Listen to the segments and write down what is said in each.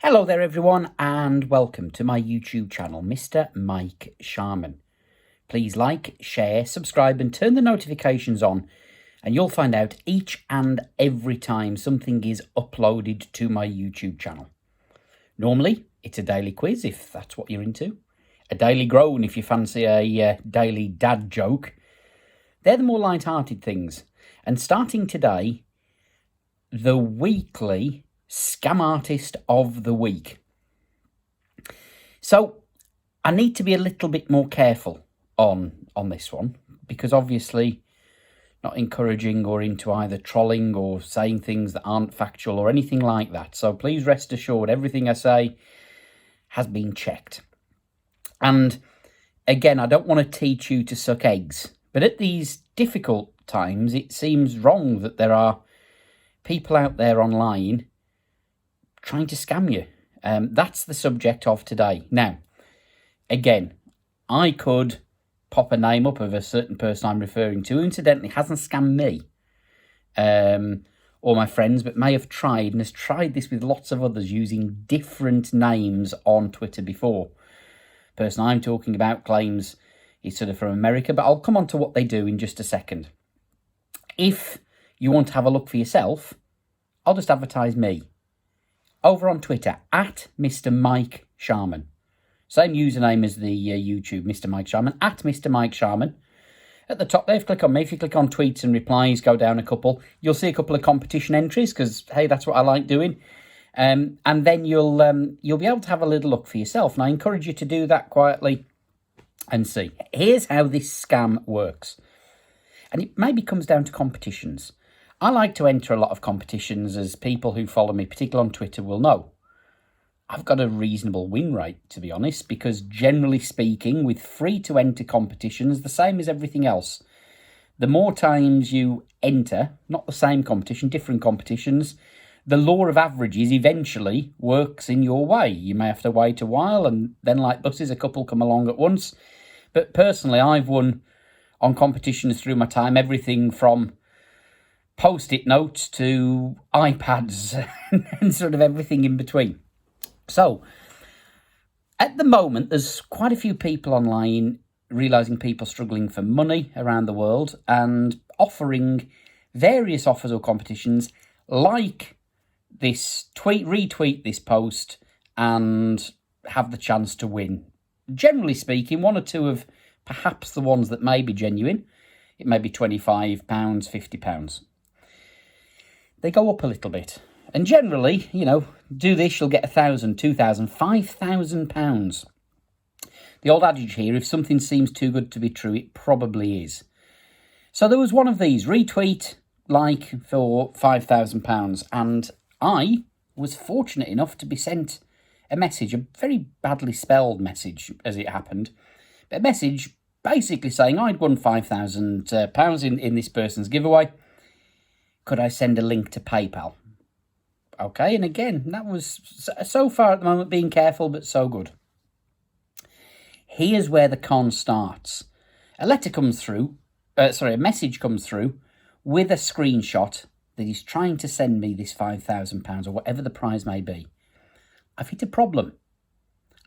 Hello there everyone and welcome to my YouTube channel, Mr. Mike Sharman. Please like, share, subscribe and turn the notifications on and you'll find out each and every time something is uploaded to my YouTube channel. Normally, it's a daily quiz if that's what you're into, a daily groan if you fancy a daily dad joke. They're the more light-hearted things. And starting today, the weekly Scam Artist of the Week. So I need to be a little bit more careful on this one, because obviously not encouraging or into either trolling or saying things that aren't factual or anything like that. So please rest assured everything I say has been checked. And again, I don't want to teach you to suck eggs, but at these difficult times, it seems wrong that there are people out there online trying to scam you. That's the subject of today. Now, again, I could pop a name up of a certain person I'm referring to, who incidentally hasn't scammed me or my friends, but may have tried and has tried this with lots of others using different names on Twitter before. The person I'm talking about claims he's sort of from America, but I'll come on to what they do in just a second. If you want to have a look for yourself, I'll just advertise me. Over on Twitter, at Mr. Mike Sharman. Same username as the YouTube, Mr. Mike Sharman, at Mr. Mike Sharman. At the top there, if you click on me, if you click on tweets and replies, go down a couple, you'll see a couple of competition entries, because, hey, that's what I like doing. And then you'll be able to have a little look for yourself. And I encourage you to do that quietly and see. Here's how this scam works. And it maybe comes down to competitions. I like to enter a lot of competitions, as people who follow me, particularly on Twitter, will know. I've got a reasonable win rate, to be honest, because generally speaking, with free-to-enter competitions, the same as everything else. The more times you enter, not the same competition, different competitions, the law of averages eventually works in your way. You may have to wait a while, and then like buses, a couple come along at once. But personally, I've won on competitions through my time, everything from Post-it notes to iPads and sort of everything in between. So, at the moment, there's quite a few people online realising people struggling for money around the world and offering various offers or competitions like this retweet this post and have the chance to win. Generally speaking, one or two of perhaps the ones that may be genuine. It may be £25, £50. They go up a little bit. And generally, do this, you'll get £1,000, £2,000, £5,000. The old adage here, if something seems too good to be true, it probably is. So there was one of these, retweet, like, for £5,000. And I was fortunate enough to be sent a message, a very badly spelled message, as it happened. A message basically saying I'd won £5,000 in this person's giveaway. Could I send a link to PayPal? Okay, and again, that was so far at the moment being careful, but so good. Here's where the con starts. A message comes through with a screenshot that he's trying to send me this £5,000 or whatever the prize may be. I've hit a problem.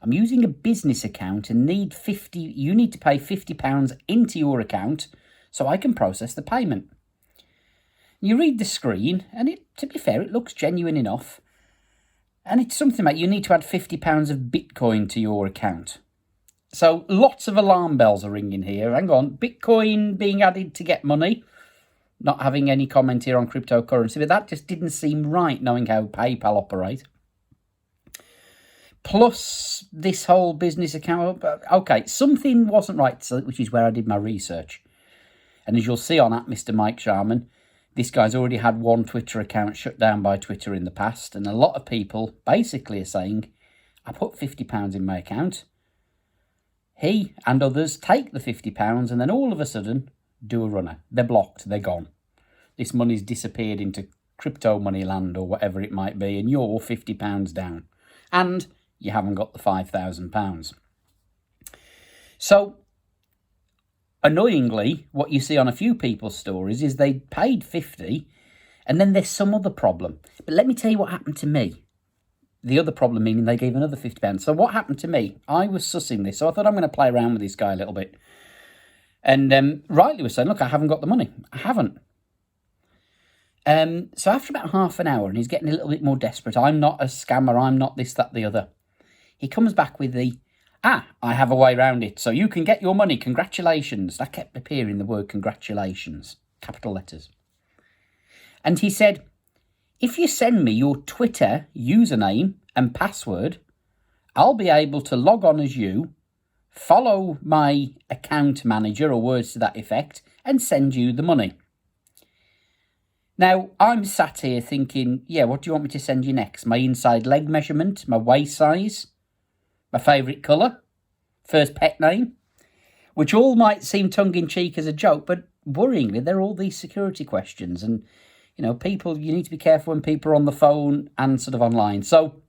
I'm using a business account and you need to pay £50 into your account so I can process the payment. You read the screen, and to be fair, it looks genuine enough. And it's something like you need to add £50 of Bitcoin to your account. So lots of alarm bells are ringing here. Hang on, Bitcoin being added to get money. Not having any comment here on cryptocurrency, but that just didn't seem right, knowing how PayPal operate. Plus this whole business account. Okay, something wasn't right, which is where I did my research. And as you'll see on at Mr. Mike Sharman, this guy's already had one Twitter account shut down by Twitter in the past, and a lot of people basically are saying, I put £50 in my account. He and others take the £50 and then all of a sudden do a runner. They're blocked, they're gone. This money's disappeared into crypto money land or whatever it might be, and you're £50 down. And you haven't got the £5,000. So, annoyingly, what you see on a few people's stories is they paid 50 and then there's some other problem. But let me tell you what happened to me. the other problem meaning they gave another £50. So what happened to me? I was sussing this, so I thought I'm going to play around with this guy a little bit. And Riley was saying, look, I haven't got the money. I haven't. So after about half an hour, and he's getting a little bit more desperate, I'm not a scammer, I'm not this, that, the other. He comes back with I have a way around it, so you can get your money, congratulations. That kept appearing, the word congratulations, capital letters. And he said, if you send me your Twitter username and password, I'll be able to log on as you, follow my account manager or words to that effect, and send you the money. Now, I'm sat here thinking, yeah, what do you want me to send you next? My inside leg measurement, my waist size, my favourite colour, first pet name, which all might seem tongue-in-cheek as a joke, but worryingly, there are all these security questions. And, people, you need to be careful when people are on the phone and sort of online. So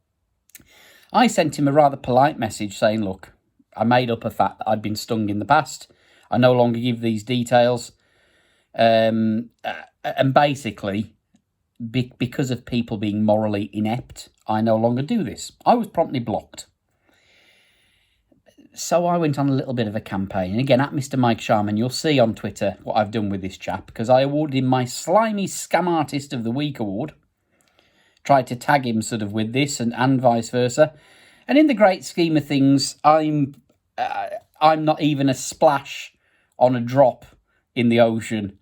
I sent him a rather polite message saying, look, I made up a fact that I'd been stung in the past. I no longer give these details. And basically, because of people being morally inept, I no longer do this. I was promptly blocked. So I went on a little bit of a campaign. And again, at Mr. Mike Sharman, you'll see on Twitter what I've done with this chap, because I awarded him my Slimy Scam Artist of the Week award. Tried to tag him sort of with this and vice versa. And in the great scheme of things, I'm not even a splash on a drop in the ocean.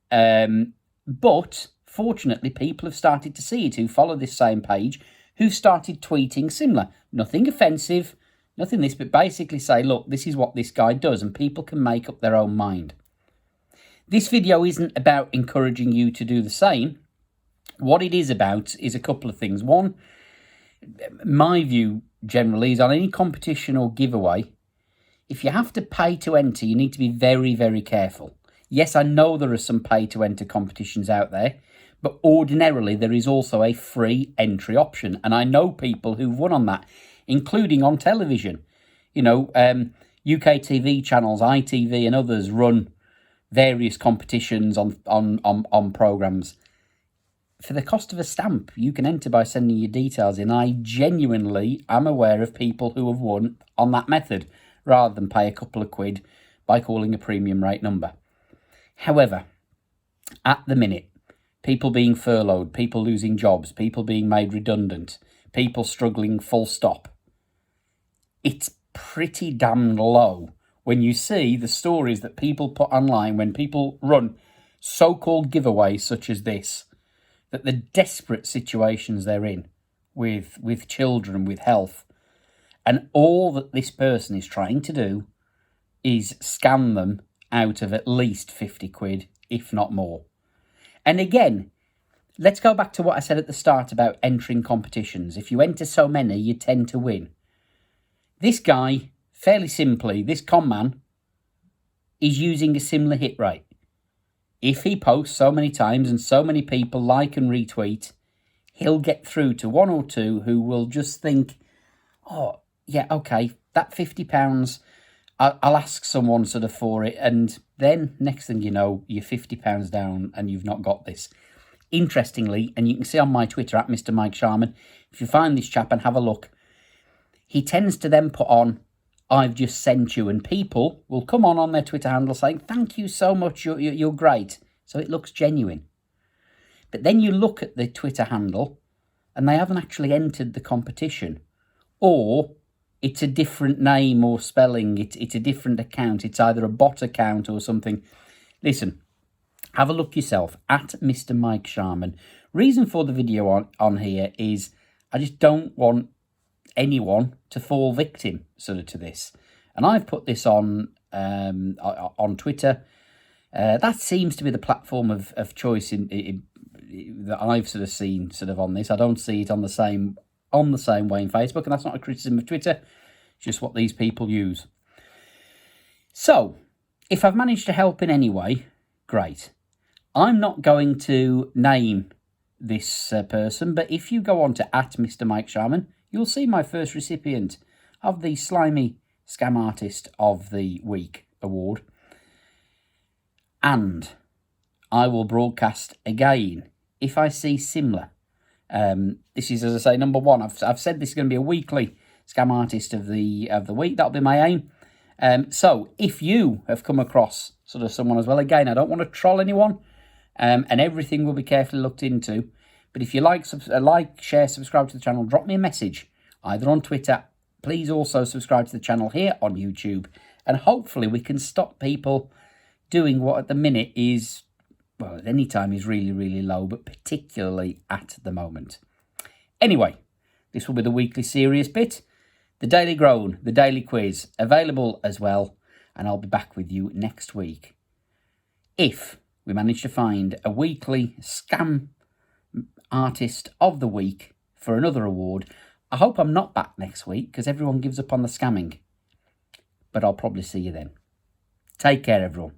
But fortunately, people have started to see it who follow this same page, who started tweeting similar. Nothing offensive, nothing this, but basically say, look, this is what this guy does, and people can make up their own mind. This video isn't about encouraging you to do the same. What it is about is a couple of things. One, my view generally is on any competition or giveaway, if you have to pay to enter, you need to be very, very careful. Yes, I know there are some pay-to-enter competitions out there, but ordinarily there is also a free entry option. And I know people who've won on that, including on television. UK TV channels, ITV and others run various competitions on programmes. For the cost of a stamp, you can enter by sending your details in. I genuinely am aware of people who have won on that method, rather than pay a couple of quid by calling a premium rate number. However, at the minute, people being furloughed, people losing jobs, people being made redundant, people struggling full stop, it's pretty damn low when you see the stories that people put online when people run so-called giveaways such as this, that the desperate situations they're in with children, with health, and all that this person is trying to do is scam them out of at least 50 quid, if not more. And again, let's go back to what I said at the start about entering competitions. If you enter so many, you tend to win. This guy, fairly simply, this con man, is using a similar hit rate. If he posts so many times and so many people like and retweet, he'll get through to one or two who will just think, oh, yeah, okay, that £50, I'll ask someone sort of for it. And then next thing you know, you're £50 down and you've not got this. Interestingly, and you can see on my Twitter at Mr. Mike Sharman, if you find this chap and have a look, he tends to then put on, I've just sent you, and people will come on their Twitter handle saying, thank you so much, you're great. So it looks genuine. But then you look at the Twitter handle and they haven't actually entered the competition, or it's a different name or spelling, it's a different account, it's either a bot account or something. Listen, have a look yourself at Mr. Mike Sharman. Reason for the video on here is I just don't want anyone to fall victim sort of to this. And I've put this on Twitter. That seems to be the platform of choice that I've sort of seen sort of on this. I don't see it on the same way in Facebook, and that's not a criticism of Twitter, it's just what these people use. So, if I've managed to help in any way, great. I'm not going to name this person, but if you go on to at Mr. Mike Sharman, you'll see my first recipient of the Slimy Scam Artist of the Week award. And I will broadcast again if I see similar. This is, as I say, number one. I've said this is going to be a weekly Scam Artist of the week. That'll be my aim. So if you have come across sort of someone as well, again, I don't want to troll anyone, and everything will be carefully looked into. But if you like, share, subscribe to the channel, drop me a message, either on Twitter. Please also subscribe to the channel here on YouTube. And hopefully we can stop people doing what at the minute is, well, at any time is really, really low, but particularly at the moment. Anyway, this will be the weekly serious bit. The Daily Groan, the Daily Quiz, available as well. And I'll be back with you next week. If we manage to find a weekly Scam Artist of the Week for another award. I hope I'm not back next week because everyone gives up on the scamming. But I'll probably see you then. Take care, everyone.